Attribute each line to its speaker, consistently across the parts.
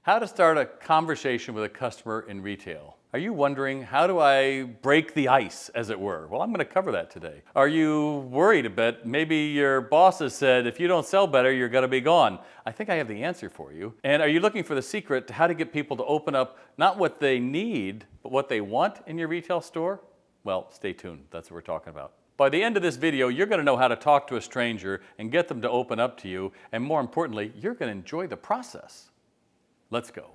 Speaker 1: How to start a conversation with a customer in retail. Are you wondering, how do I break the ice, as it were? Well, I'm going to cover that today. Are you worried a bit? Maybe your boss has said, if you don't sell better, you're going to be gone. I think I have the answer for you. And are you looking for the secret to how to get people to open up not what they need, but what they want in your retail store? Well, stay tuned. That's what we're talking about. By the end of this video, you're going to know how to talk to a stranger and get them to open up to you. And more importantly, you're going to enjoy the process. Let's go.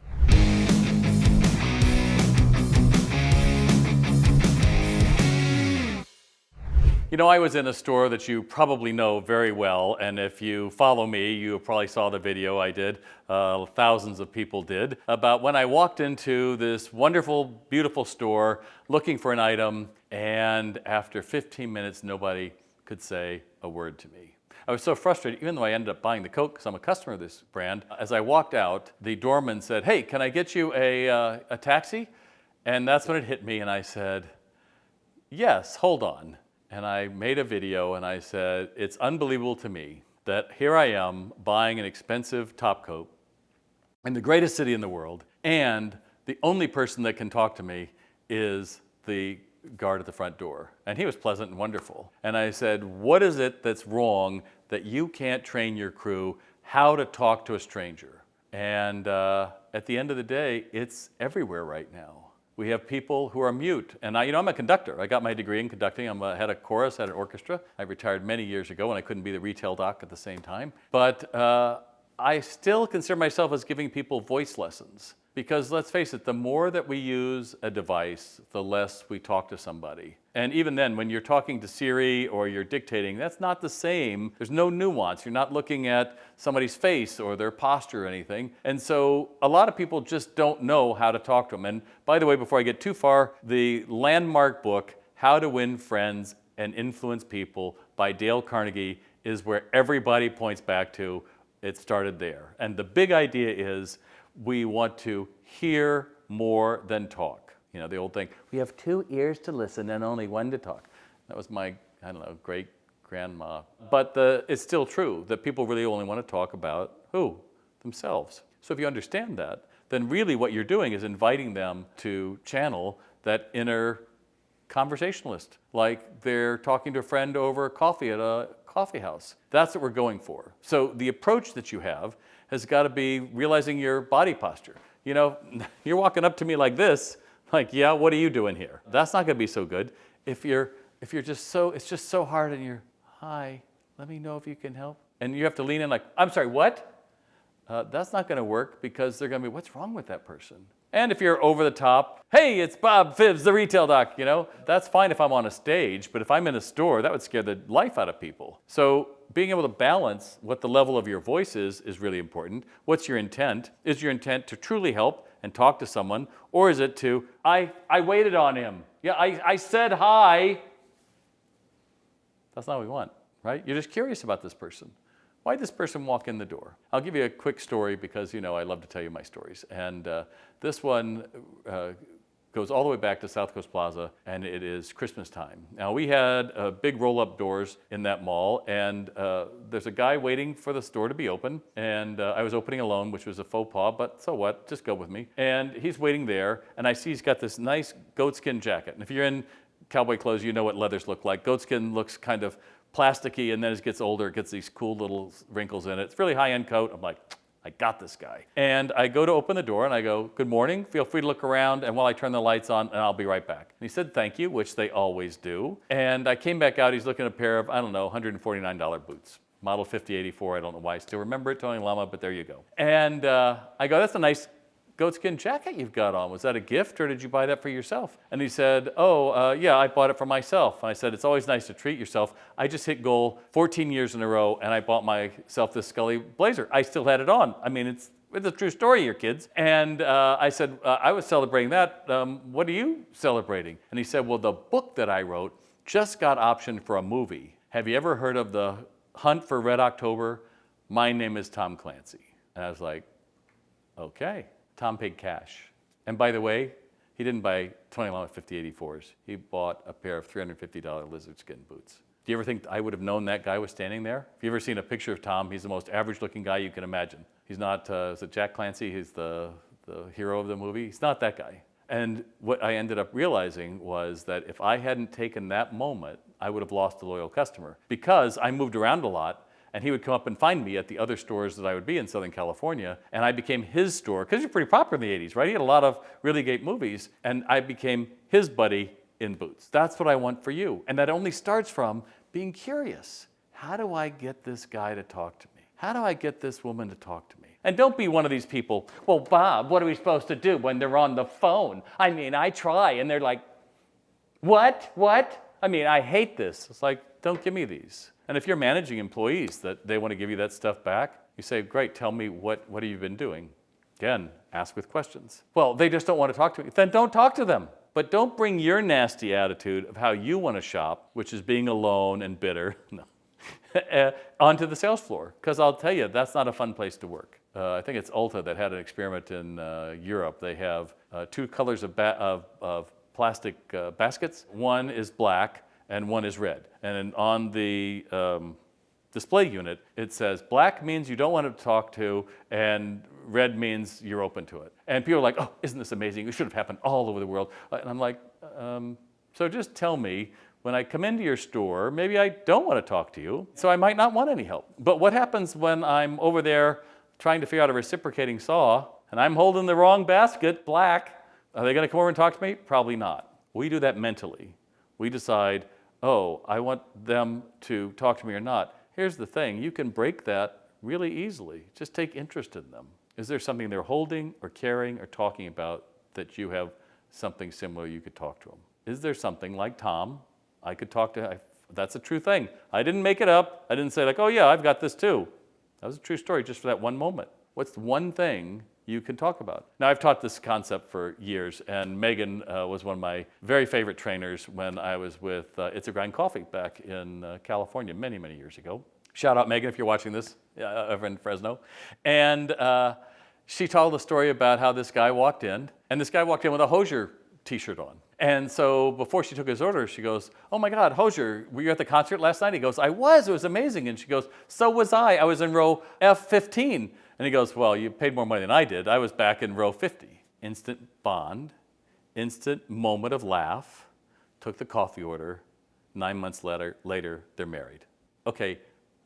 Speaker 1: You know, I was in a store that you probably know very well, and if you follow me, you probably saw the video I did, thousands of people did, about when I walked into this wonderful, beautiful store looking for an item, and after 15 minutes, nobody could say a word to me. I was so frustrated, even though I ended up buying the Coke because I'm a customer of this brand. As I walked out, the doorman said, "Hey, can I get you a taxi?" And that's when it hit me, and I said, "Yes, hold on." And I made a video, and I said, it's unbelievable to me that here I am buying an expensive top coat in the greatest city in the world, and the only person that can talk to me is the guard at the front door. And he was pleasant and wonderful. And I said, what is it that's wrong that you can't train your crew how to talk to a stranger? And at the end of the day, it's everywhere right now. We have people who are mute. And I'm a conductor. I got my degree in conducting. I'm head of chorus at an orchestra. I retired many years ago and I couldn't be the retail doc at the same time. But I still consider myself as giving people voice lessons. Because let's face it, the more that we use a device, the less we talk to somebody. And even then, when you're talking to Siri or you're dictating, that's not the same. There's no nuance. You're not looking at somebody's face or their posture or anything. And so a lot of people just don't know how to talk to them. And by the way, before I get too far, the landmark book, How to Win Friends and Influence People by Dale Carnegie, is where everybody points back to. It started there. And the big idea is, we want to hear more than talk. You know, the old thing, we have 2 ears to listen and only 1 to talk. That was my, great grandma. But it's still true that people really only want to talk about who? Themselves. So if you understand that, then really what you're doing is inviting them to channel that inner conversationalist, like they're talking to a friend over coffee at a coffee house. That's what we're going for. So the approach that you have has got to be realizing your body posture. You know, you're walking up to me like this, like, yeah, what are you doing here? That's not going to be so good. If you're just so, it's just so hard and you're, hi, let me know if you can help. And you have to lean in like, I'm sorry, what? That's not going to work because they're going to be, what's wrong with that person? And if you're over the top, hey, it's Bob Phibbs, the retail doc, that's fine if I'm on a stage, but if I'm in a store, that would scare the life out of people. So being able to balance what the level of your voice is really important. What's your intent? Is your intent to truly help and talk to someone, or is it to, I waited on him. Yeah, I said hi. That's not what we want, right? You're just curious about this person. Why did this person walk in the door? I'll give you a quick story because, I love to tell you my stories. And this one goes all the way back to South Coast Plaza, and it is Christmas time. Now, we had big roll-up doors in that mall, and there's a guy waiting for the store to be open, and I was opening alone, which was a faux pas, but so what? Just go with me. And he's waiting there, and I see he's got this nice goatskin jacket. And if you're in cowboy clothes, you know what leathers look like. Goatskin looks kind of plasticky, and then as it gets older, it gets these cool little wrinkles in it. It's a really high-end coat. I'm like, I got this guy. And I go to open the door, and I go, good morning, feel free to look around, and while I turn the lights on, and I'll be right back. And he said, thank you, which they always do. And I came back out, he's looking at a pair of, $149 boots. Model 5084, I don't know why I still remember it, Tony Lama, but there you go. And I go, that's a nice goatskin jacket you've got on. Was that a gift or did you buy that for yourself? And he said, yeah, I bought it for myself. And I said, it's always nice to treat yourself. I just hit goal 14 years in a row and I bought myself this Scully blazer. I still had it on. I mean, it's a true story here, kids. And I said, I was celebrating that. What are you celebrating? And he said, well, the book that I wrote just got optioned for a movie. Have you ever heard of The Hunt for Red October? My name is Tom Clancy. And I was like, okay. Tom paid cash. And by the way, he didn't buy 20 Lama 5084s. He bought a pair of $350 lizard skin boots. Do you ever think I would have known that guy was standing there? If you ever seen a picture of Tom, he's the most average looking guy you can imagine. He's not, is it Jack Clancy? He's the hero of the movie. He's not that guy. And what I ended up realizing was that if I hadn't taken that moment, I would have lost a loyal customer because I moved around a lot and he would come up and find me at the other stores that I would be in Southern California, and I became his store, because he was pretty popular in the 80s, right? He had a lot of really great movies, and I became his buddy in Boots. That's what I want for you. And that only starts from being curious. How do I get this guy to talk to me? How do I get this woman to talk to me? And don't be one of these people, well, Bob, what are we supposed to do when they're on the phone? I mean, I try, and they're like, what? I mean, I hate this. It's like, don't give me these. And if you're managing employees that they want to give you that stuff back, you say, great, tell me what have you been doing? Again, ask with questions. Well, they just don't want to talk to me. Then don't talk to them. But don't bring your nasty attitude of how you want to shop, which is being alone and bitter, onto the sales floor. Because I'll tell you, that's not a fun place to work. I think it's Ulta that had an experiment in Europe. They have two colors of plastic baskets. One is black and one is red. And on the display unit, it says black means you don't want to talk to, and red means you're open to it. And people are like, oh, isn't this amazing? It should have happened all over the world. And I'm like, so just tell me, when I come into your store, maybe I don't want to talk to you, so I might not want any help. But what happens when I'm over there trying to figure out a reciprocating saw, and I'm holding the wrong basket, black? Are they going to come over and talk to me? Probably not. We do that mentally. We decide, oh, I want them to talk to me or not. Here's the thing, you can break that really easily. Just take interest in them. Is there something they're holding or carrying or talking about that you have something similar you could talk to them? Is there something like Tom I could talk to? That's a true thing. I didn't make it up. I didn't say like, oh yeah, I've got this too. That was a true story just for that one moment. What's the one thing you can talk about? Now, I've taught this concept for years, and Megan was one of my very favorite trainers when I was with It's a Grind Coffee back in California many, many years ago. Shout out, Megan, if you're watching this, over in Fresno. And she told a story about how this guy walked in, and this guy walked in with a Hosier t-shirt on. And so before she took his order, she goes, oh my God, Hosier, were you at the concert last night? He goes, I was, it was amazing. And she goes, so was I was in row F15. And he goes, well, you paid more money than I did. I was back in row 50. Instant bond, instant moment of laugh, took the coffee order. 9 months later, they're married. Okay,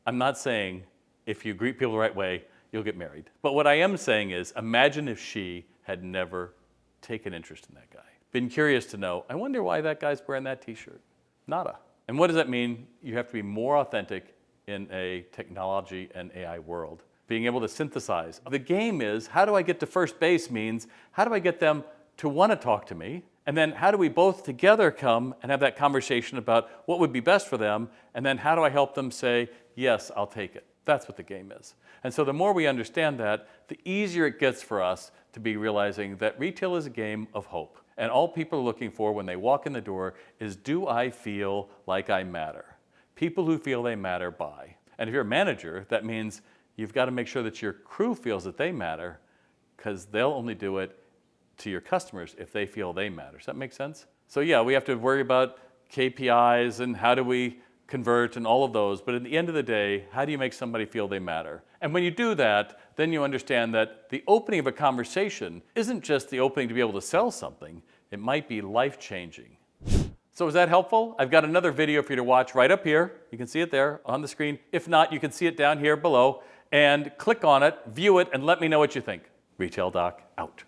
Speaker 1: I'm not saying if you greet people the right way, you'll get married. But what I am saying is, imagine if she had never taken interest in that guy. Been curious to know, I wonder why that guy's wearing that t-shirt. Nada. And what does that mean? You have to be more authentic in a technology and AI world. Being able to synthesize. The game is, how do I get to first base means, how do I get them to want to talk to me? And then how do we both together come and have that conversation about what would be best for them? And then how do I help them say, yes, I'll take it? That's what the game is. And so the more we understand that, the easier it gets for us to be realizing that retail is a game of hope. And all people are looking for when they walk in the door is, do I feel like I matter? People who feel they matter buy. And if you're a manager, that means you've got to make sure that your crew feels that they matter, because they'll only do it to your customers if they feel they matter. Does that make sense? So yeah, we have to worry about KPIs and how do we convert and all of those, but at the end of the day, how do you make somebody feel they matter? And when you do that, then you understand that the opening of a conversation isn't just the opening to be able to sell something, it might be life-changing. So is that helpful? I've got another video for you to watch right up here. You can see it there on the screen. If not, you can see it down here below, and click on it, view it, and let me know what you think. Retail Doc out.